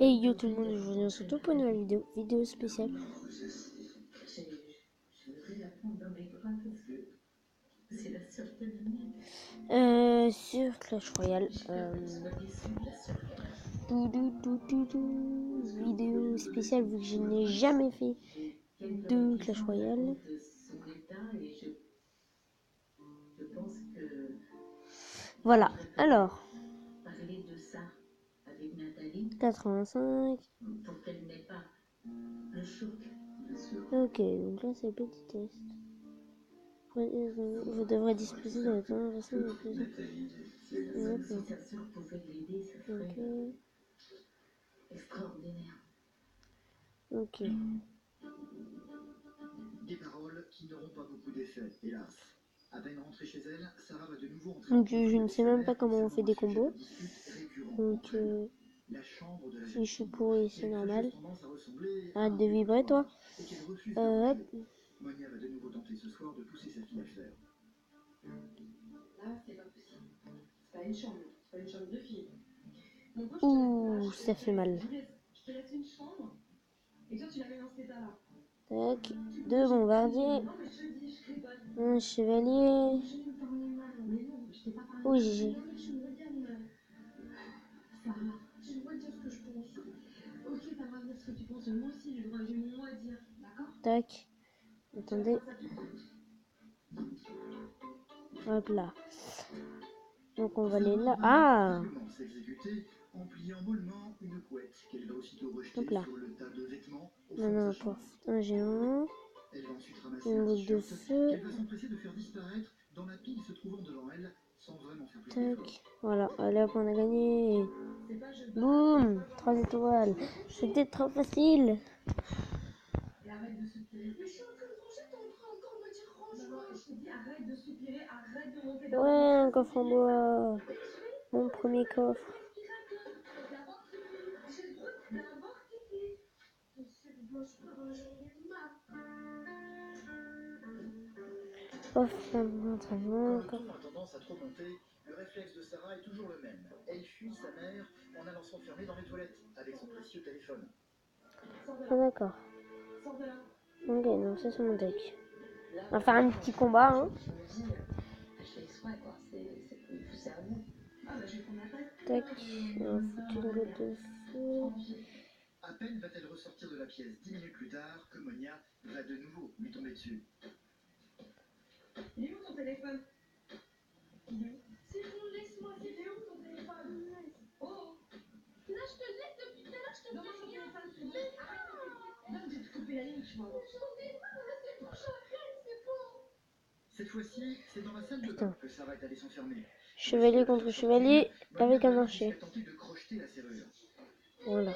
Et yo tout le monde, je vous surtout pour une nouvelle vidéo spéciale. Sur Clash Royale. Vidéo spéciale vu que je n'ai jamais fait de Clash Royale. Voilà, alors. 85. Ok, donc là c'est le petit test. Vous devrez disposer de la dernière version de plus. Ok. Ok. Des paroles qui n'auront pas beaucoup d'effet, hélas. À peine rentrée chez elle, Sarah va de nouveau entrer Donc je ne sais même pas comment on fait des combos. Donc si je suis pourri, c'est normal. Arrête de vibrer toi. Hop. Monia va de nouveau tenter ce soir de pousser sa fille à faire. Là, c'est pas possible. C'est pas une chambre, c'est pas une chambre de fille. Ouh, ça fait mal. Je te laisse une chambre et toi tu la mets dans cet état-là. Tac, 2 bombardiers. Un chevalier. Oui, GG. Sarah, j'ai le droit de dire ce que je pense. Ok, t'as le droit de dire ce que tu penses, mais moi aussi j'ai le droit, j'ai mon mot à dire, d'accord? Tac. Attendez. Hop là. Donc on va aller là. Ah! En pliant mollement une couette qu'elle va aussitôt rejeter Hop là. sur le tas de vêtements au fond Maintenant de on sa va chambre. un géant. Elle va ensuite ramasser Une un boule de t-shirt feu. qu'elle va s'empresser de faire disparaître dans la pile se trouvant devant elle sans vraiment faire plus d'efforts. Tac. Voilà. Allez hop, on a gagné. Boum. 3 étoiles. C'était trop facile. Et arrête de soupirer. Mais je suis en train de ranger, t'es en train encore de me dire range. Non, je t'ai dit arrête de soupirer, arrête de monter dans Ouais, un coffre en bois. Mon premier coffre. Coffre d'entraînement. Quand le ton a tendance à trop monter, le réflexe de Sarah est toujours le même. Elle fuit sa mère en allant s'enfermer dans les toilettes avec son précieux téléphone. Ah d'accord. Ok, donc ça c'est mon deck. On va faire un petit combat, hein. Tac, on va foutre une goutte de feu. À peine va-t-elle ressortir de la pièce 10 minutes plus tard que Monia va de nouveau lui tomber dessus. Il est où ton téléphone? Il est où? C'est bon, laisse-moi, c'est où ton téléphone? Oh! Là, je te laisse depuis tout à l'heure, je te demande ton téléphone, c'est bon. Arrête, là, j'ai coupé la ligne, tu vois. J'en ai marre, là, c'est bon, j'arrête, c'est bon. Cette fois-ci, c'est dans la salle de bain que Sarah est allée s'enfermer. Chevalier contre chevalier avec un archer. De crocheter la serrure. Voilà.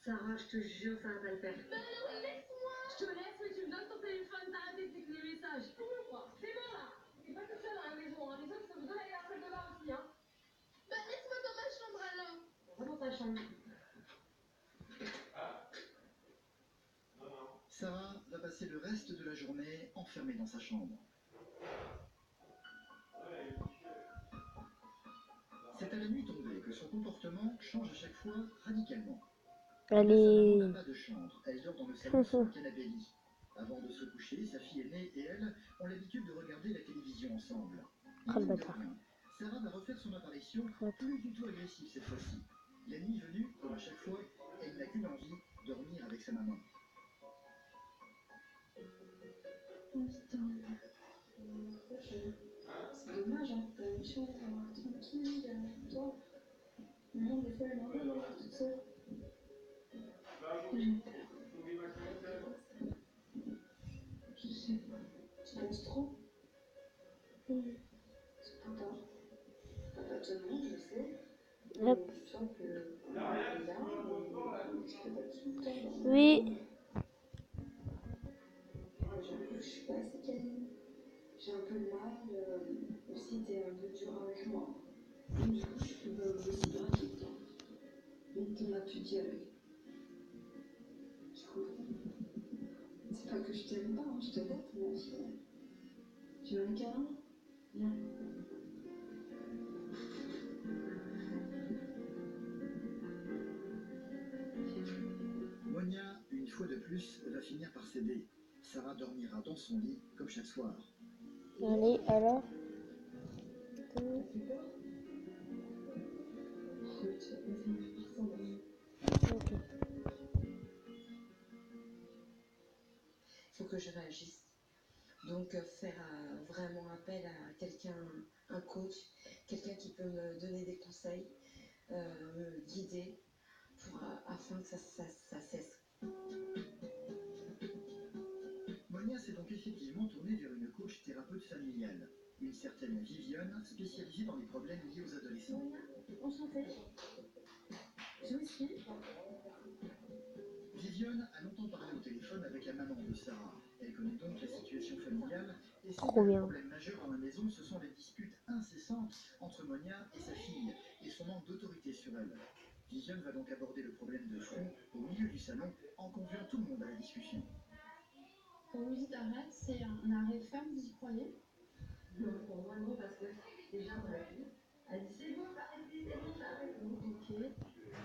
Sarah, je te jure, ça va pas le faire. Bah non, laisse-moi. Je te laisse, mais tu me donnes ton téléphone, t'arrêtes d'écrire les messages. Pourquoi? C'est bon là. T'es pas toute seule dans la maison, hein. Les autres, ça vous donne aller à la salle de bain aussi, hein. Bah laisse-moi dans ma chambre alors. Va dans ta chambre. Sarah va passer le reste de la journée enfermée dans sa chambre. C'est à la nuit tombée que son comportement change à chaque fois radicalement. Allez. Maman n'a pas de chambre, elle dort dans le salon sur le canapé lit. Avant de se coucher, sa fille aînée et elle ont l'habitude de regarder la télévision ensemble. Oh le bâtard. Sarah va refaire son apparition, plus du tout agressive cette fois-ci. La nuit venue, comme à chaque fois, elle n'a qu'une envie, dormir avec sa maman. C'est dommage, hein. T'as une chambre tranquille, toi. Maman, des fois, elle m'en veut d'avoir toute seule. J'ai peur. Je sais pas. Tu penses trop? Oui. C'est trop tard. Pas tellement, je sais. Hop. Je sens que il est là, mais je peux pas tout le temps. Oui. J'avoue que je suis pas assez câline. J'ai un peu de mal. Aussi, t'es un peu dur avec moi. Du coup, je peux pas aussi droit tout le temps. Donc, t'en as plus dit avec. Je comprends. C'est pas que je t'aime pas, hein, je te bête, mais tu veux un câlin? Viens. plus, va finir par céder. Sarah dormira dans son lit, comme chaque soir. Allez, alors. Ok. Faut que je réagisse. Donc faire vraiment appel à quelqu'un, un coach, quelqu'un qui peut me donner des conseils, me guider afin que ça cesse. Monia s'est donc effectivement tournée vers une coach thérapeute familiale, une certaine Viviane, spécialisée dans les problèmes liés aux adolescents. Monia, enchantée. Je vous suis. Viviane a longtemps parlé au téléphone avec la maman de Sarah. Elle connaît donc la situation familiale et sait Trop que le bien. problème majeur dans la maison, ce sont les disputes incessantes entre Monia et sa fille et son manque d'autorité sur elle. Viviane va donc aborder le problème de front au milieu du salon en conviant tout le monde à la discussion. Quand vous dites arrête, c'est un arrêt ferme, vous y croyez? Non, pour moi non, parce que déjà on a vu. Elle dit c'est bon, arrêtez, c'est bon, arrêtez. Ok.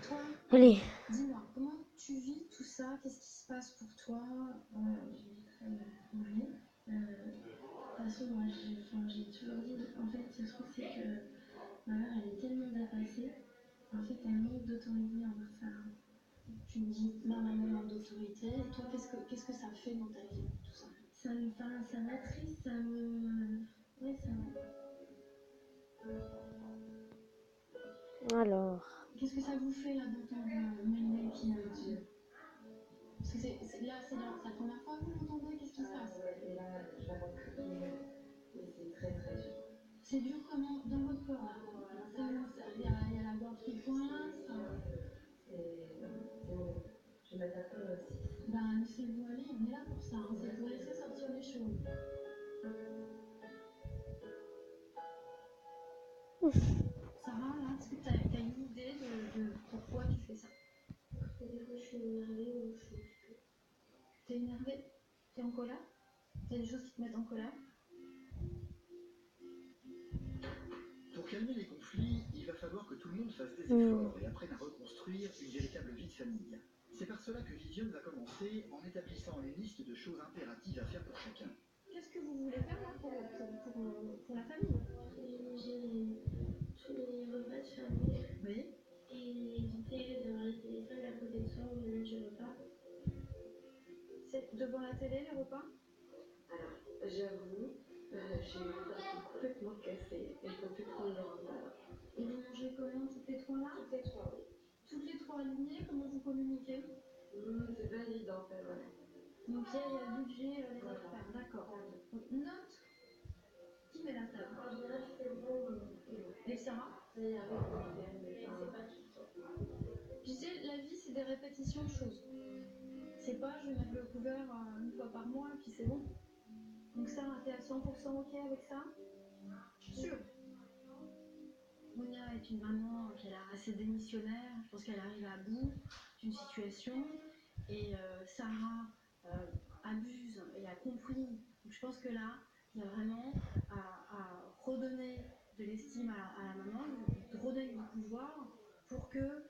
Toi, Allez. dis-moi, comment tu vis tout ça? Qu'est-ce qui se passe pour toi? Je vis très mal. Oui. De toute façon, moi, j'ai toujours dit, en fait, le truc, c'est que ma mère, elle est tellement dépassée. En fait, elle manque d'autorité envers ça. Tu me dis, ma maman manque d'autorité. Et toi, qu'est-ce que ça fait dans ta vie, tout ça? Ça m'attriste, ça me... Ouais, ça me... Alors. Qu'est-ce que ça vous fait, là, d'entendre Melvin qui... Parce que c'est la première fois que vous l'entendez, qu'est-ce qui se passe? Et là, je la vois plus. Et c'est très très dur. C'est dur comment dans votre corps là? Il y a la gorge qui coince. C'est horrible. Je vais mettre à peu aussi. Ben laissez-vous aller, on est là pour ça, hein. C'est pour laisser sortir les choses. Sarah, là, est-ce que t'as une idée de pourquoi tu fais ça? Des fois, je suis énervée ou je suis... T'es énervée? T'es en colère? Il y a des choses qui te mettent en colère? Pour calmer les conflits, il va falloir que tout le monde fasse des efforts et apprenne à reconstruire une véritable vie de famille. C'est par cela que Viviane va commencer en établissant une liste de choses impératives à faire pour chacun. Qu'est-ce que vous voulez faire là pour la famille? J'ai tous les repas de famille. Oui. Et éviter devant le téléphone à côté de soi au moment du repas. C'est devant la télé les repas? Alors, j'avoue, j'ai eu le dents complètement cassé et je peux plus prendre le repas. Et vous mangez comment toutes les trois là? Toutes les trois, oui. Toutes les trois alignées, comment vous communiquez? C'est pas évident, c'est vrai. Donc il y a le budget, les affaires, d'accord. Donc note. Qui met la table? En général, je fais bon. Et Sarah? C'est avec mon père, mais c'est pas tout le temps. Tu sais, la vie c'est des répétitions de choses. C'est pas je vais mettre le couvert une fois par mois et puis c'est bon. Donc Sarah, t'es à 100% ok avec ça? Sûr. Monia est une maman qui a l'air assez démissionnaire. Je pense qu'elle arrive à bout d'une situation. Et Sarah abuse et a compris. Donc je pense que là, il y a vraiment à redonner de l'estime à la maman, de redonner du pouvoir pour que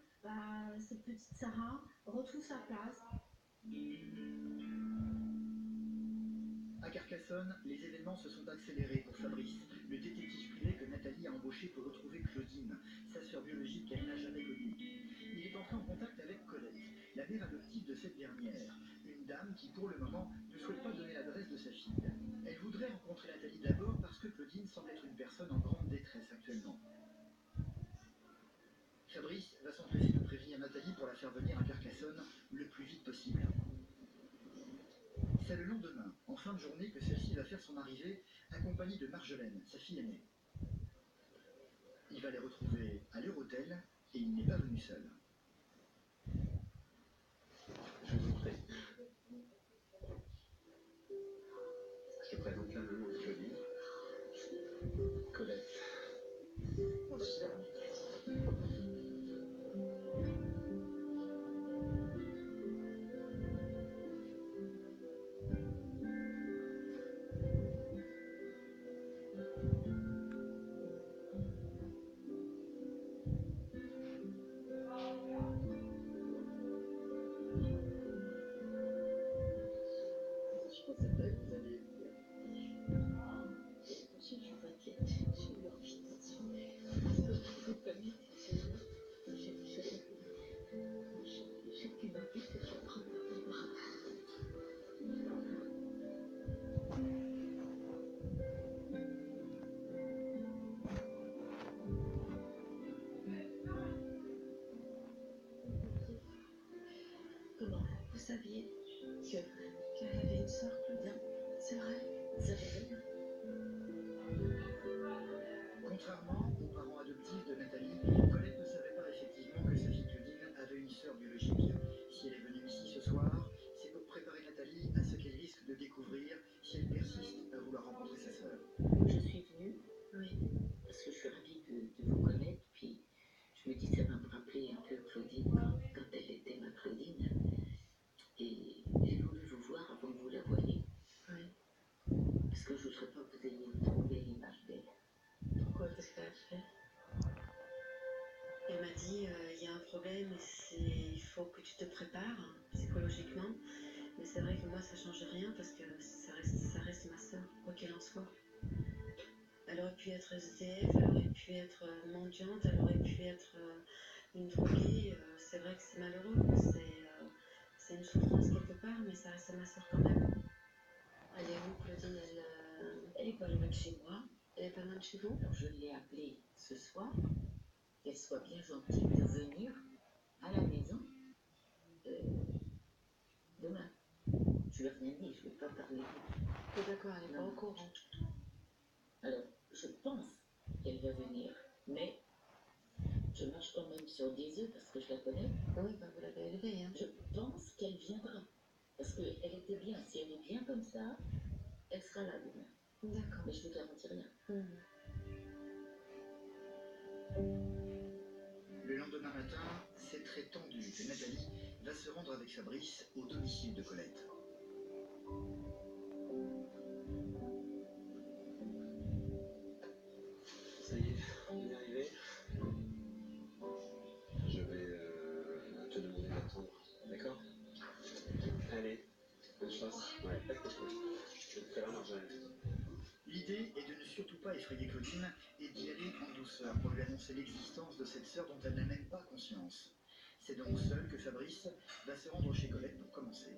cette petite Sarah retrouve sa place. À Carcassonne, les événements se sont accélérés pour Fabrice, le détective privé que Nathalie a embauché pour retrouver Claudine, sa sœur biologique qu'elle n'a jamais connue. Il est entré en contact avec Colette, la mère adoptive de cette dernière, une dame qui pour le moment ne souhaite pas donner l'adresse de sa fille. Elle voudrait rencontrer Nathalie d'abord parce que Claudine semble être une personne en grande détresse actuellement. Fabrice va s'empresser de prévenir Nathalie pour la faire venir à Carcassonne le plus vite possible. C'est le lendemain, en fin de journée, que celle-ci va faire son arrivée, accompagnée de Marjolaine, sa fille aînée. Il va les retrouver à leur hôtel, et il n'est pas venu seul. Je vous en prie. Je présente la maman de Claudine. Colette. saviez qu'elle avait une sœur, Claudia? C'est vrai? Ça fait rien. Contrairement aux parents adoptifs de Nathalie, Colette ne savait pas effectivement que sa fille Claudine avait une sœur biologique. Si elle est venue ici ce soir, c'est pour préparer Nathalie à ce qu'elle risque de découvrir si elle persiste à vouloir rencontrer sa sœur. Je suis venue, Oui. parce que je suis ravie de vous connaître, puis je me dis ça va me rappeler un peu Claudine quand elle était ma Claudine. Et j'ai voulu vous voir avant que vous la voyiez. Oui. Parce que je ne voudrais pas que vous ayez une trop belle image d'elle. Pourquoi? Qu'est-ce qu'elle a fait? Elle m'a dit, il y a un problème, il faut que tu te prépares psychologiquement. Mais c'est vrai que moi, ça change rien parce que ça reste ma sœur, quoi qu'il en soit. Elle aurait pu être SDF, elle aurait pu être mendiante, elle aurait pu être une droguée. C'est vrai que c'est malheureux, c'est une souffrance quelque part, mais ça reste ma sœur quand même. Elle est où, Claudine? Elle est pas loin de chez moi. Elle est pas loin de chez vous? Alors je l'ai appelée ce soir. Qu'elle soit bien gentille de venir à la maison demain. Je lui ai rien dit, je ne vais pas parler. Oh, d'accord, elle est pas Non. au courant. Alors, je pense qu'elle va venir, mais je marche quand même sur des œufs parce que je la connais. Oui, bah vous l'avez élevée, hein. Je pense qu'elle viendra. Parce qu'elle était bien. Si elle est bien comme ça, elle sera là demain. D'accord. Mais je ne vous garantis rien. Le lendemain matin, c'est très tendu que Nathalie va se rendre avec Fabrice au domicile de Colette. Ça y est, on est arrivé. Je vais te demander d'attendre, d'accord? Allez, bonne chance. Ouais, pas de question. Je vais te faire la marge. L'idée est de ne surtout pas effrayer Claudine et d'y aller en douceur pour lui annoncer l'existence de cette sœur dont elle n'a même pas conscience. C'est donc seul que Fabrice va se rendre chez Colette pour commencer.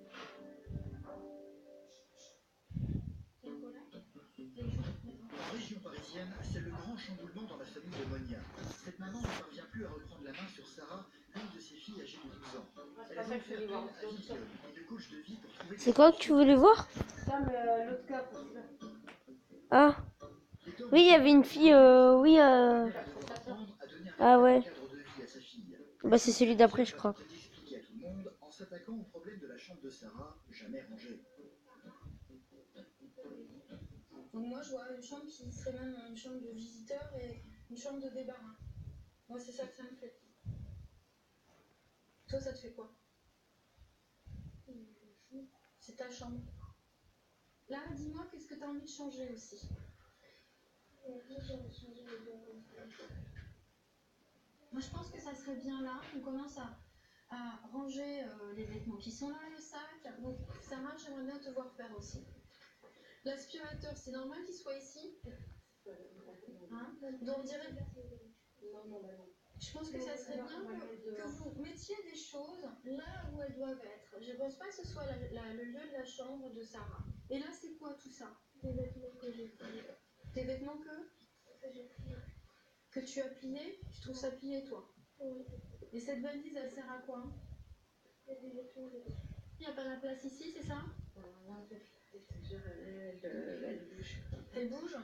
En région parisienne, c'est le grand chamboulement dans la famille de Monia. Cette maman ne parvient plus à reprendre la main sur Sarah, l'une de ses filles âgée de 12 ans. Elle a donc fait appel à Viviane, une coach de vie pour trouver... C'est quoi que tu voulais voir? l'autre cap. Ah. Oui, il y avait une fille, oui. Ah ouais. Bah c'est celui d'après, je crois. Expliquer à tout le monde en s'attaquant au problème de la chambre de Sarah, jamais rangée. Donc moi, je vois une chambre qui serait même une chambre de visiteur et une chambre de débarras. Moi, c'est ça que ça me fait. Toi, ça te fait quoi? C'est ta chambre. Là, dis-moi, qu'est-ce que tu as envie de changer aussi? Moi, je pense que ça serait bien là qu'on commence à ranger les vêtements qui sont là, le sac. Donc, Sarah, j'aimerais bien te voir faire aussi. L'aspirateur, c'est normal qu'il soit ici? Hein? Donc, on dirait... Je pense que ça serait bien que vous mettiez des choses là où elles doivent être. Je pense pas que ce soit le lieu de la chambre de Sarah. Et là, c'est quoi tout ça? Des vêtements que j'ai pliés. Des vêtements que tu as pliés? Tu trouves ça plié, toi? Oui. Et cette valise, elle sert à quoi? Il y a des vêtements dedans. Il n'y a pas la place ici, c'est ça? Elle bouge. Elle bouge?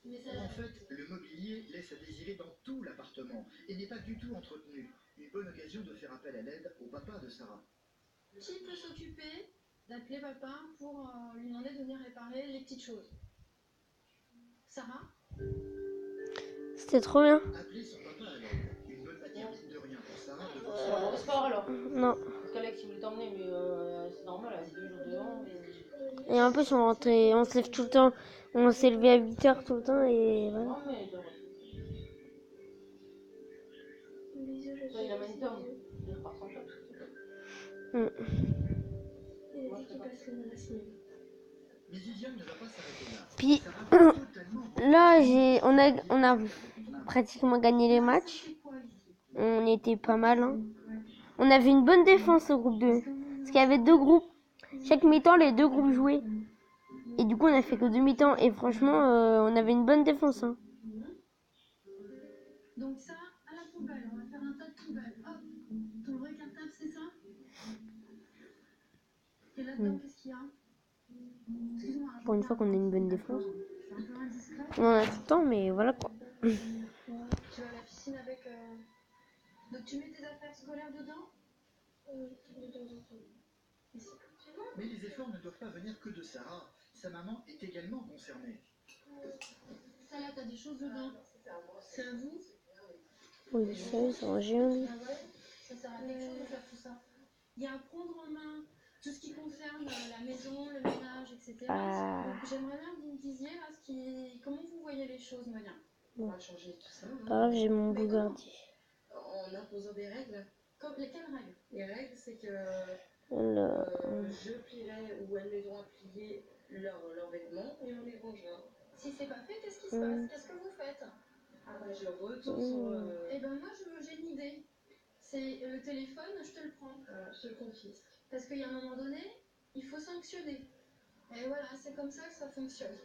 Mais ça... En fait, le mobilier laisse à désirer dans tout l'appartement et n'est pas du tout entretenu. Une bonne occasion de faire appel à l'aide au papa de Sarah. Qui peut s'occuper d'appeler papa pour lui demander de venir réparer les petites choses? Sarah? C'était trop bien. Appeler son papa à l'aide. Une bonne manière, mine de rien, pour Sarah de voir Au sport alors. Non. Parce qu'Alex il voulait t'emmener, mais c'est normal, elle a 2 jours devant. Et en plus, on se lève tout le temps. On s'est levé à 8h tout le temps et voilà. Non, mais il devrait. Ça, il a mis une terme. Il repart sans ça. Mm. Il a dit qu'il passerait dans la semaine. Mais Viviane ne va pas s'arrêter là. Puis Sarah va totalement... là, on a pratiquement gagné les matchs. On était pas mal. Hein. On avait une bonne défense au groupe 2. Parce qu'il y avait 2 groupes. Chaque mi-temps, les 2 groupes jouaient. Et du coup, on a fait que 2 mi-temps. Et franchement, on avait une bonne défense. Hein. Donc ça, à la poubelle, on va faire un tas de poubelles. Hop, ton vrai cartable, c'est ça? là-dedans, qu'est-ce qu'il y a? Excuse-moi, Pour une fois qu'on a une bonne défense. c'est un peu indiscret. On en a tout le temps, mais voilà quoi. Tu vas à la piscine avec. Donc tu mets tes affaires scolaires dedans? De temps en temps. Et c'est absolument. Mais les efforts ne doivent pas venir que de Sarah. Sa maman est également concernée. Ça là, t'as des choses dedans. C'est à vous? Oui, ça, ils sont géants. Ah ouais? Ça sert à quelque chose de faire tout ça. Il y a à prendre en main tout ce qui concerne la maison, le ménage, etc. Ah. Donc j'aimerais bien que vous me disiez là, comment vous voyez les choses, Monia. On va changer tout ça. Pas grave, j'ai mon Mais boulevardier. en imposant des règles. Lesquelles règles? Les règles, c'est que Alors, je plierai ou elles m'aideront à plier leurs vêtements et on les rangera. Si c'est pas fait, qu'est-ce qui se passe? Qu'est-ce que vous faites? Ah bah je retourne sur... Eh ben moi j'ai une idée. C'est le téléphone, je te le prends. je te le confisque. Parce qu'il y a un moment donné, il faut sanctionner. Et voilà, c'est comme ça que ça fonctionne.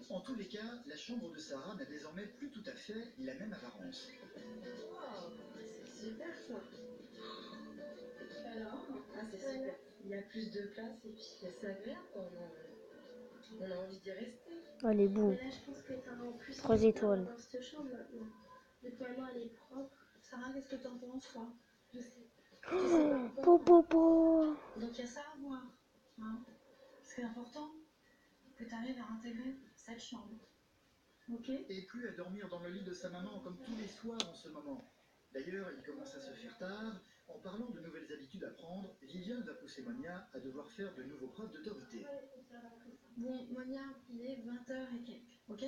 En tous les cas, la chambre de Sarah n'a désormais plus tout à fait la même apparence. Wow, c'est super ça. Alors? Ah c'est super. Il y a plus de place et puis c'est agréable. On a envie d'y rester. oh, les bouts. Mais là, je pense que t'as en plus 3 étoiles. dans cette chambre maintenant. Déploiement, elle est propre. Sarah, qu'est-ce que t'en penses, toi? Je sais. Oh, popo. Donc il y a ça à voir. Hein, c'est important que tu arrives à intégrer cette chambre. Ok? Et plus à dormir dans le lit de sa maman comme tous les soirs en ce moment. D'ailleurs, il commence à se faire tard. En parlant de nouvelles habitudes à prendre, Viviane va pousser Monia à devoir faire de nouveaux preuves d'autorité. Bon, Monia, il est 20h et quelques, ok?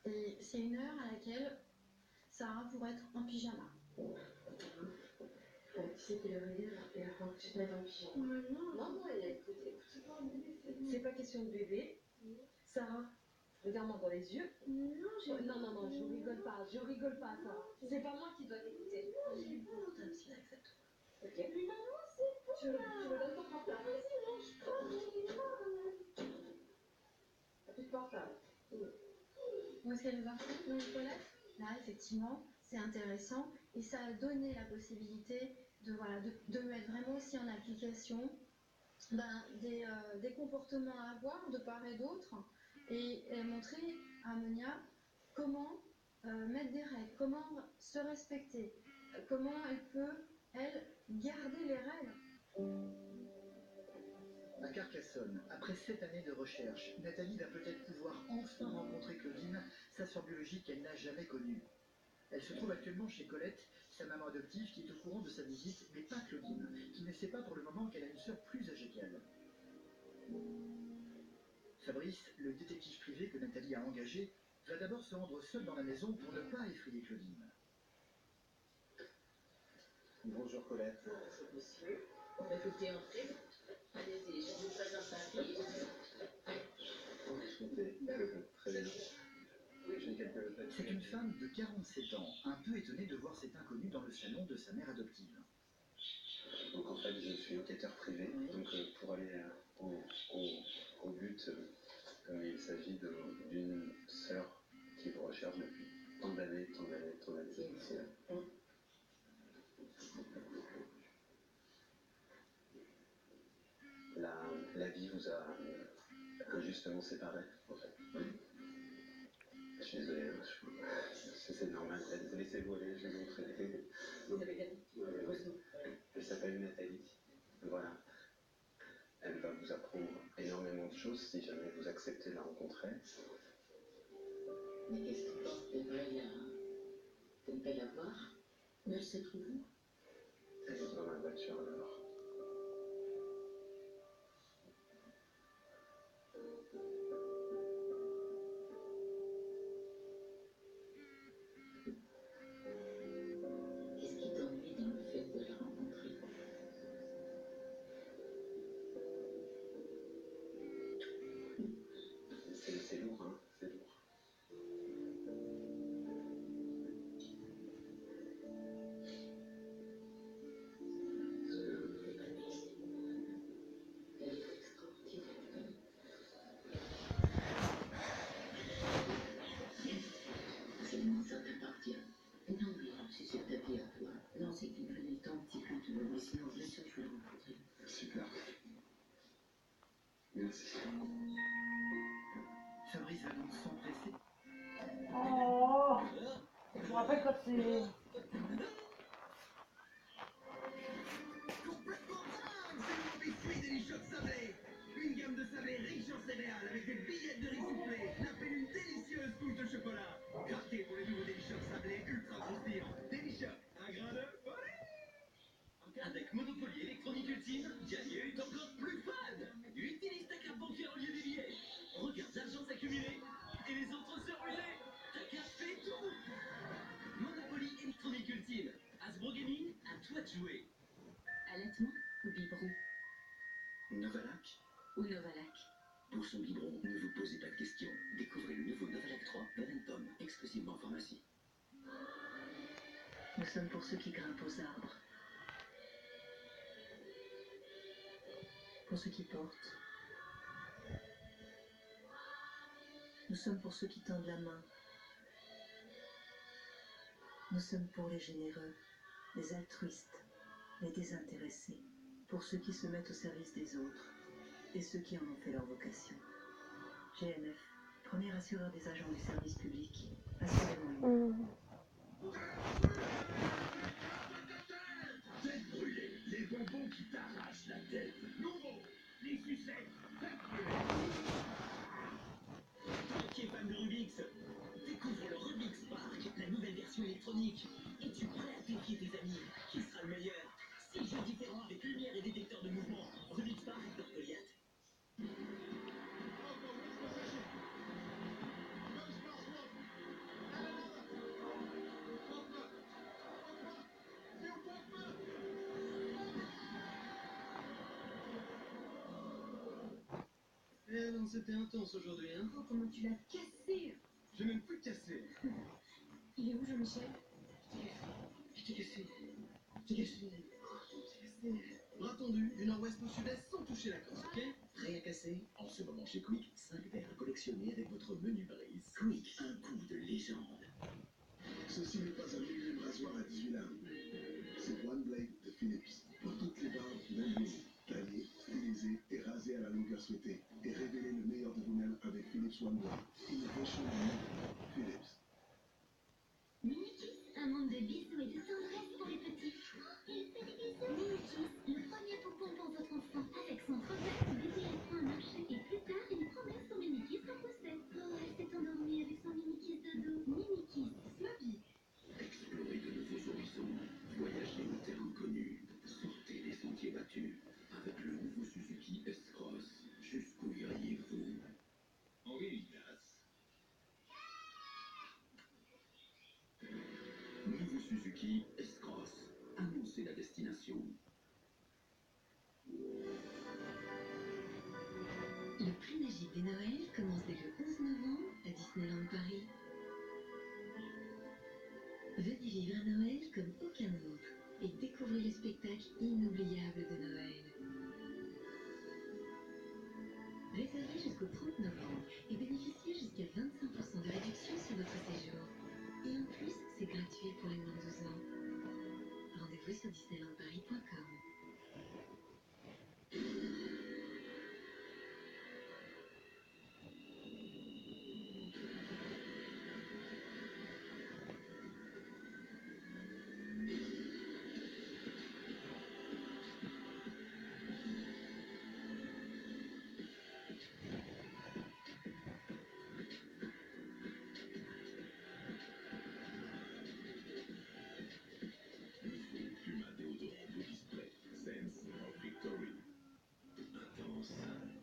Et c'est une heure à laquelle Sarah pourrait être en pyjama. Bon, tu sais qu'il est réveillé là, et avant que tu te mettes en pyjama. Non, écoute. C'est pas question de bébé. Sarah, regarde-moi dans les yeux. Non, Non, je rigole pas, Sarah. C'est pas moi qui dois t'écouter. j'ai pas. Ok. Mais maman, c'est pas. Tu me donnes ton portable. Vas-y, mange pas, j'en ai pas. T'as plus de portable. Où est-ce qu'elle va? Dans les toilettes? Là, effectivement, c'est intéressant. Et ça a donné la possibilité de mettre vraiment aussi en application des comportements à avoir de part et d'autre. Et montrer à Monia comment mettre des règles, comment se respecter, comment elle peut, elle, garder les règles. À Carcassonne, après 7 années de recherche, Nathalie va peut-être pouvoir enfin rencontrer Claudine, sa sœur biologique qu'elle n'a jamais connue. Elle se trouve actuellement chez Colette, sa maman adoptive qui est au courant de sa visite, mais pas Claudine, qui ne sait pas pour le moment qu'elle a une sœur plus âgée qu'elle. Fabrice, le détective privé que Nathalie a engagé, va d'abord se rendre seul dans la maison pour ne pas effrayer Claudine. Bonjour Colette. Bonjour monsieur. Écoutez, entrez. Allez-y, je vous présente ma fille. Enchanté. Très bien. J'ai quelques papiers. C'est une femme de 47 ans, un peu étonnée de voir cet inconnu dans le salon de sa mère adoptive. Donc en fait, je suis enquêteur privé. Donc pour aller au but, il s'agit d'une sœur qui vous recherche depuis tant d'années. C'est une sœur. La vie vous a injustement séparés, en fait. Je suis désolé, c'est normal. Laissez-vous aller, je vais vous montrer. Vous avez gagné. Heureusement. Elle s'appelle Nathalie. Voilà. Elle va vous apprendre énormément de choses si jamais vous acceptez de la rencontrer. Mais qu'est-ce qui porterait de ne pas la voir? Mais elle se trouve où? Elle est dans la voiture alors. Qu'est-ce qui t'ennuie dans le fait de la rencontrer? C'est lourd, hein, c'est lourd. s'empresser. Oh, je me rappelle quand c'est... Complètement dingue, c'est le Big Free Daily Shock Sablé. Une gamme de sablés riches en céréales avec des billettes de riz soufflé, nappées d'une délicieuse couche de chocolat. Craquez pour les nouveaux Daily Shock Sablé ultra croustillants. Daily Shock, un grain de folie. Avec Monopoly électronique ultime, gagner est encore plus fun. Utilise ta carte bancaire au lieu des billets. Regarde l'argent s'accumuler et les autres se ruiner. Ta carte fait tout. Monopoly électronique ultime. Hasbro Gaming, à toi de jouer. Allaitement ou biberon Novalac. ou Novalac. Pour son biberon, ne vous posez pas de questions. Découvrez le nouveau Novalac 3 d'Aventum, exclusivement en pharmacie. Nous sommes pour ceux qui grimpent aux arbres. Pour ceux qui portent. Nous sommes pour ceux qui tendent la main. Nous sommes pour les généreux, les altruistes, les désintéressés, pour ceux qui se mettent au service des autres et ceux qui en ont fait leur vocation. GMF, premier assureur des agents du service public, assurez-moi. Tête brûlée, les bonbons qui t'arrachent la tête. Nouveau, les sucettes, tête brûlée. Toi qui es fan de Rubik's, découvre le Rubik's Spark, la nouvelle version électronique. Es-tu prêt à défier tes amis? Qui sera le meilleur? 6 jeux différents avec lumière et détecteur de mouvement. Rubik's Spark par Goliath. Eh non, c'était intense aujourd'hui, hein? Oh, comment tu l'as cassé! J'ai même plus cassé. Il est où, Jean-Michel? Je t'ai cassé. Je t'ai cassé. Bras tendu, du nord-ouest au sud-est sans toucher la corde, ok? Prêt à casser? En ce moment chez Quick, 5 verres à collectionner avec votre menu brise. Quick, un coup de légende. Ceci n'est pas un millième rasoir à 18 lames. C'est One Blade de Philips. Pour toutes les barbes, même longues. Taillé, stylisé et rasé à la longueur souhaitée. Et révélez le meilleur de vous-même avec Philips One Blade. Innovation Philips. Mini-Kiss, un monde de bisous et de tendresse pour les petits. Il fait des bisous. Mini-Kiss, le premier poupon pour votre enfant. Avec son trophée, bébé apprend à marcher. Et plus tard, une promesse pour Mini-Kiss en poussette. Oh, elle s'est endormie avec son Mini-Kiss de dos. Mini-Kiss, Sloppy. Explorez de nouveaux horizons. Voyagez en terre inconnue. Sortez des sentiers battus. Avec le nouveau Suzuki S-Cross. Jusqu'où iriez-vous? Henri Ignace. Nouveau Suzuki S-Cross. Annoncez la destination. Le prix magique des Noëls commence dès le 11 novembre à Disneyland Paris. Venez vivre un Noël comme aucun autre et découvrez le spectacle inoubliable de Noël. Réservez jusqu'au 30 novembre et bénéficiez jusqu'à 25% de réduction sur votre séjour. Et en plus, c'est gratuit pour les moins de 12 ans. Rendez-vous sur disneylandparis.com. Puma déodorant Body Spray. Sense of Victory. Intense,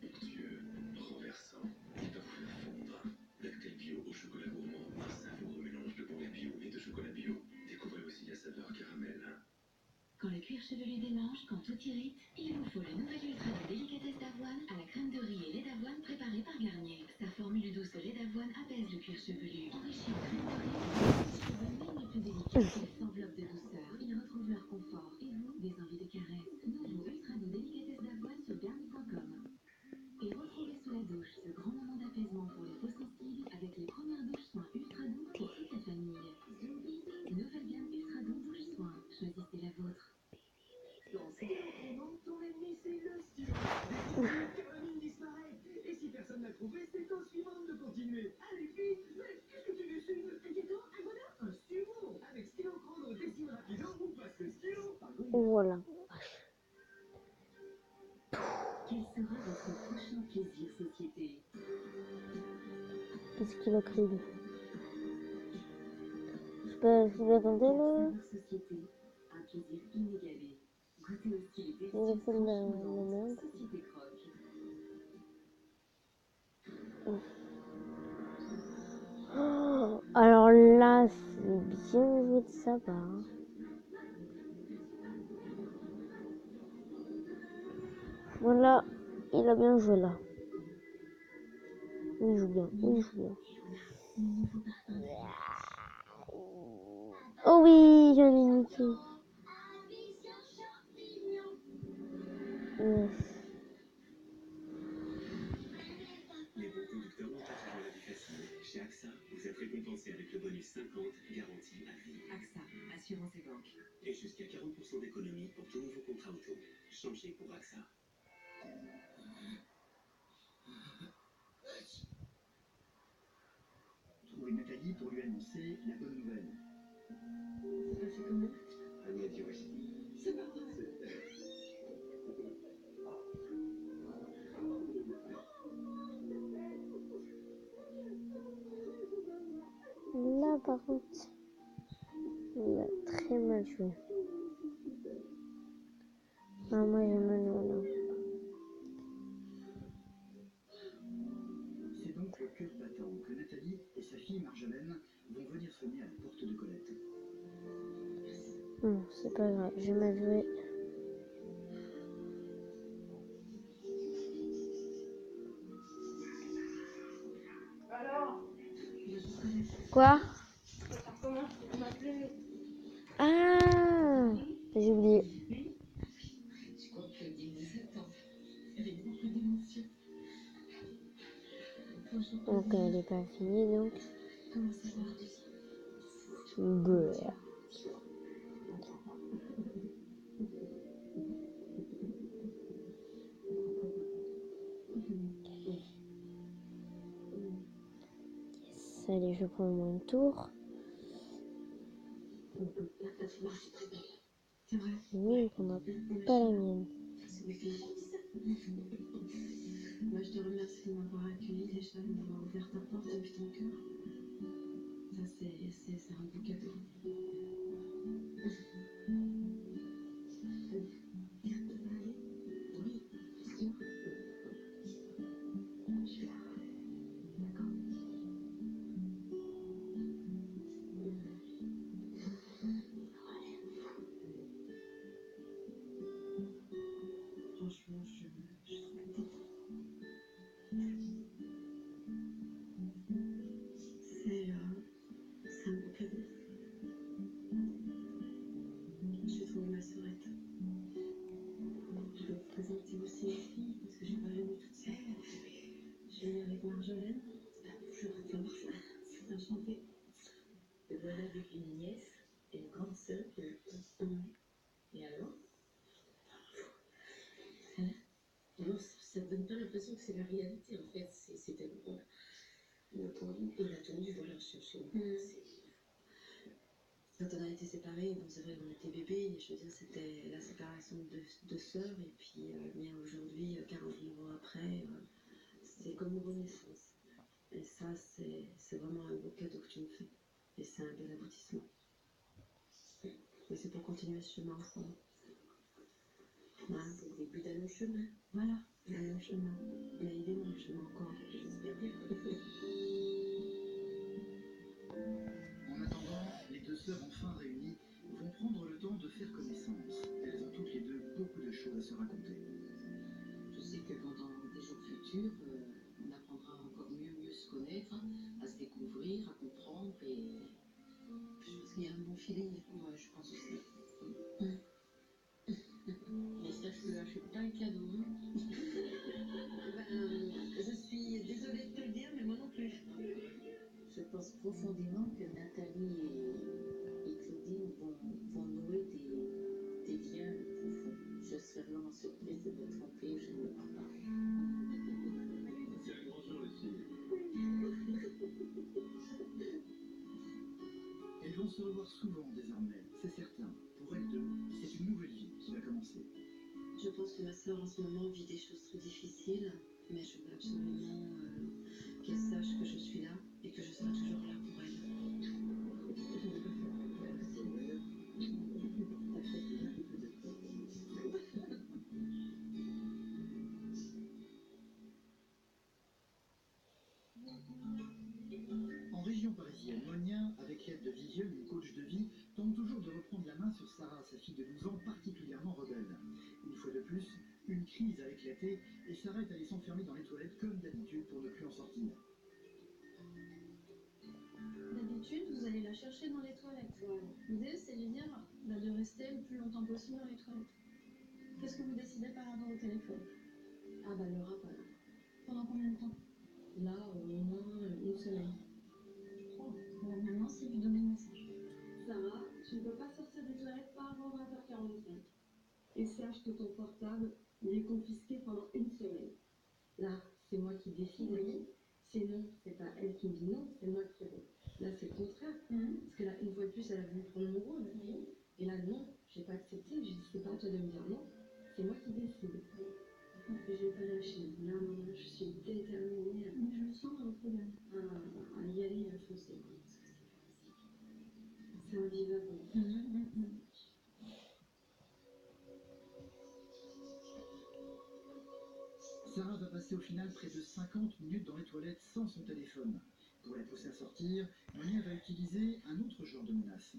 onctueux, renversant, tout à fait fondre. Lactel bio au chocolat gourmand. Un savoureux mélange de bon et bio et de chocolat bio. Découvrez aussi la saveur caramel. Quand le cuir chevelu démange, quand tout irrite, il vous faut la nouvelle ultra de délicatesse d'avoine à la crème de riz et lait d'avoine préparée par Garnier. Sa formule douce lait d'avoine apaise le cuir chevelu. Enrichi en crème de riz, les cheveux même les plus délicats, ils s'enveloppent de douceur. Ils retrouvent leur confort. Et vous, des envies de caresse. Nouveau ultra doux délicatesse d'avoine sur Garnier.com. Et retrouvez sous la douche ce grand moment d'apaisement pour les peaux sensibles avec les premières douches soins ultra doux pour toute la famille. Nouvelle gamme ultra doux douche soins. Choisissez la vôtre. Ton ennemi, c'est le stylo. Caroline disparaît. Et si personne n'a trouvé, c'est au suivant de continuer. Allez, vite. Voilà. Quel sera votre prochain plaisir société? Qu'est-ce qu'il a créé lui? Je sais pas, vous attendez là? Saveur société, un plaisir inégalé. Goûtez au style et Il a fait de la franchement merde. Société Croque. Oh, alors là, c'est bien joué de sa part. Voilà, il a bien joué là. Il joue bien, il joue bien. Oh oui, j'en ai niqué. Yes. Les bons conducteurs n'ont pas toujours la vie facile. Chez AXA, vous êtes récompensé avec le bonus 50 garantie à vie. AXA, assurance et banque. Et jusqu'à 40% d'économie pour tout nouveau contrat auto. Changez pour AXA. Trouver Nathalie pour lui annoncer la bonne nouvelle. C'est passé comment? Elle m'a dit oui. C'est pas vrai. Là, par contre, il a très mal joué. Ah, moi, j'ai mal joué là. C'est donc le cœur battant que Nathalie et sa fille Marjolaine vont venir sonner à la porte de Colette. Non, c'est pas grave, j'ai mal joué. Alors, Quoi? ça recommence, on m'a appelé. Ah, j'ai oublié. Je crois que j'ai 17 ans. Avec beaucoup d'émotions. Donc, elle n'est pas finie, donc. Comment ça va? Bleh. Yes, allez, je prends mon tour. C'est vrai. Oui, qu'on n'a pas la mienne. C'est mes filles. Moi, je te remercie de m'avoir accueilli déjà, de m'avoir ouvert ta porte depuis ton cœur. Ça, c'est un beau cadeau. Dire que ça va aller? Oui, bien sûr. Je suis là. D'accord. Franchement, je suis contente. C'est un beau cadeau. J'ai trouvé ma sœurette. Je vais vous présenter aussi les filles, parce que j'ai pas venu toute seule. Je suis venue avec Marjolaine. Bonjour. Enchantée. Et voilà avec une nièce et une grande sœur. Et alors? Non, ça ne donne pas l'impression que c'est la réalité en fait. C'est tellement inattendu, voilà, je cherche le mot. Quand on a été séparés, bon, c'est vrai, on était bébés, je veux dire, c'était la séparation de sœurs, et puis, bien aujourd'hui, 49 ans après, c'est comme une renaissance. Et ça, c'est vraiment un beau cadeau que tu me fais. Et c'est un bel aboutissement. Et c'est pour continuer ce chemin ensemble. Voilà, C'est le début d'un long chemin. voilà, un long chemin. Mais il est long le chemin encore. J'espère bien. En attendant, les deux sœurs enfin réunies vont prendre le temps de faire connaissance. Elles ont toutes les deux beaucoup de choses à se raconter. Je sais que pendant des jours futurs, on apprendra encore mieux se connaître, à se découvrir, à comprendre et je pense qu'il y a un bon feeling. Ouais, je pense aussi. Mais sache que là, je suis pas un cadeau. Hein. Je suis désolée de te le dire, mais moi non plus. Je pense profondément que Nathalie et Claudine vont nouer des liens profonds. Je serais vraiment surprise de me tromper, je ne le crois pas. C'est un grand jour, les filles. Elles vont se revoir souvent désormais, c'est certain. Pour elles deux, c'est une nouvelle vie. qui va commencer. Je pense que ma sœur en ce moment vit des choses très difficiles, mais je veux absolument qu'elle sache que je suis là et que je serai toujours là pour elle. En région parisienne, Monia, avec l'aide de Viviane, une coach de vie, tente toujours de reprendre la main sur Sarah, sa fille de 12 ans, particulièrement rebelle. Une fois de plus, une crise a éclaté et Sarah est allée s'enfermer dans les toilettes comme d'habitude pour ne plus en sortir. D'habitude, vous allez la chercher dans les toilettes. L'idée, c'est lui dire de rester le plus longtemps possible dans les toilettes. Qu'est-ce que vous décidez par rapport au téléphone? Ah bah Laura, voilà. Pendant combien de temps? Là, au moins une semaine. Bon, maintenant, c'est lui donner le message. Sarah, tu ne peux pas sortir des toilettes pas avant 20h45. Et sache que ton portable, il est confisqué pendant une semaine. Là, c'est moi qui décide. Oui. C'est non, c'est pas elle qui me dit non, c'est moi qui réponds. Là, c'est le contraire. Parce que là, une fois de plus, elle a voulu prendre mon rôle. Oui. Et là, non, j'ai pas accepté. J'ai dit, c'est pas à toi de me dire non, c'est moi qui décide. Et je vais pas lâcher. Là, maintenant, je suis déterminée Mais je le sens dans votre regard. à y aller et à foncer. Parce que c'est invivable. Sarah va passer au final près de 50 minutes dans les toilettes sans son téléphone. Pour la pousser à sortir, Monia va utiliser un autre genre de menace.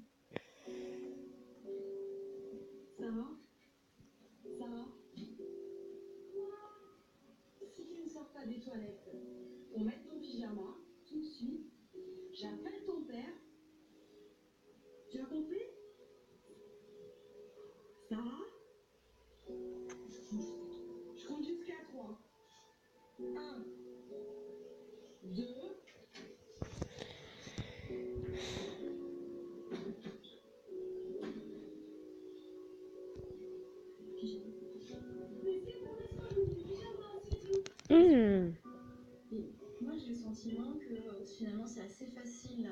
Sarah, si tu ne sors pas des toilettes pour mettre ton pyjama, tout de suite, j'appelle ton père. Tu as compris? Sarah? Je compte jusqu'à 3. 1, 2. Mais c'est pour l'espoir du pyjama, c'est tout. Moi, j'ai le sentiment que finalement, c'est assez facile